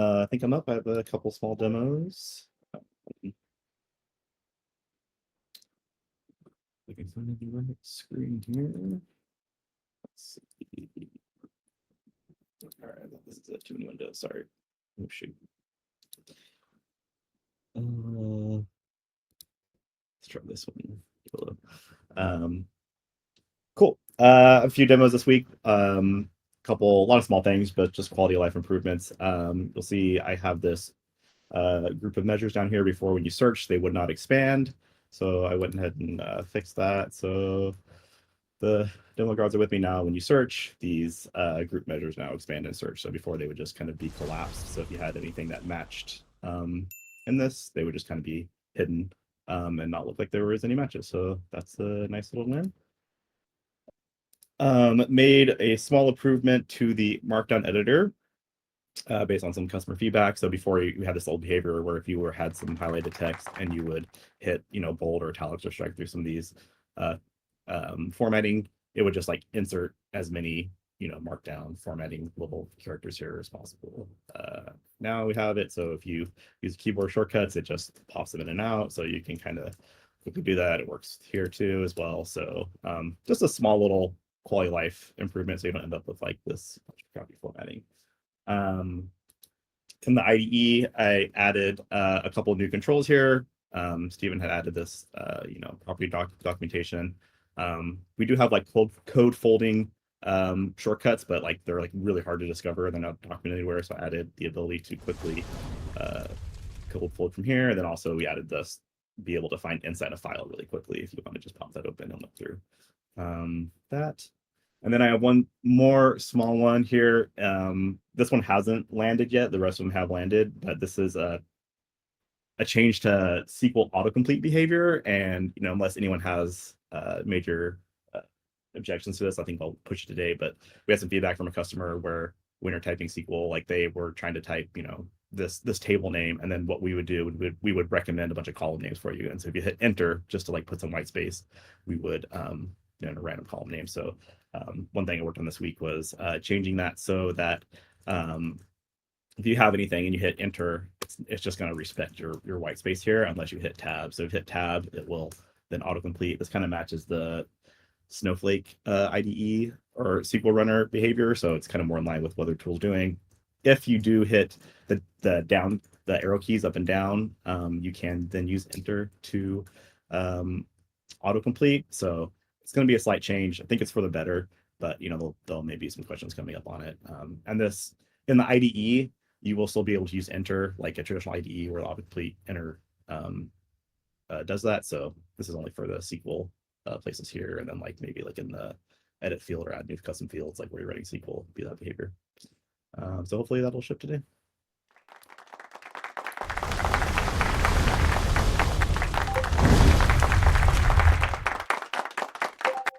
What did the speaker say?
I think I'm up. I have a couple small demos. I can find the right screen here. Let's see. All right, this is a too many windows. Sorry. Oh shoot. Let's try this one. Cool. A few demos this week. A lot of small things, but just quality of life improvements. You'll see I have this group of measures down here. Before, when you search, they would not expand. So I went ahead and fixed that. So the demo guards are with me now. When you search, these group measures now expand in search. So before, they would just kind of be collapsed. So if you had anything that matched in this, they would just kind of be hidden and not look like there was any matches. So that's a nice little win. Made a small improvement to the markdown editor based on some customer feedback. So before you had this old behavior where if you had some highlighted text and you would hit, bold or italics or strike through some of these formatting, it would just like insert as many, markdown formatting little characters here as possible. Now we have it. So if you use keyboard shortcuts, it just pops them in and out. So you can kind of quickly do that. It works here too as well. So just a small little quality of life improvement so you don't end up with like this crappy formatting. In the IDE, I added a couple of new controls here. Stephen had added this, property documentation. We do have like code folding shortcuts, but like they're like really hard to discover. They're not documented anywhere. So I added the ability to quickly code fold from here. And then also we added this, be able to find inside a file really quickly if you want to just pop that open and look through that. And then I have one more small one here. This one hasn't landed yet. The rest of them have landed, but this is a change to SQL autocomplete behavior. And, unless anyone has major objections to this, I think I'll push it today. But we had some feedback from a customer where when you're typing SQL, like they were trying to type, this table name, and then what we would do, we would recommend a bunch of column names for you. And so if you hit enter just to like put some white space, we would a random column name. So one thing I worked on this week was changing that so that if you have anything and you hit enter, it's just going to respect your white space here unless you hit tab. So if you hit tab, it will then autocomplete. This kind of matches the Snowflake IDE or SQL runner behavior. So it's kind of more in line with what their tool's doing. If you do hit the arrow keys up and down, you can then use enter to autocomplete. So it's going to be a slight change. I think it's for the better, but there'll maybe some questions coming up on it. And this in the IDE, you will still be able to use enter like a traditional IDE where autocomplete enter does that. So this is only for the SQL places here, and then like maybe like in the edit field or add new custom fields, like where you're writing SQL, be that behavior. So hopefully that'll ship today.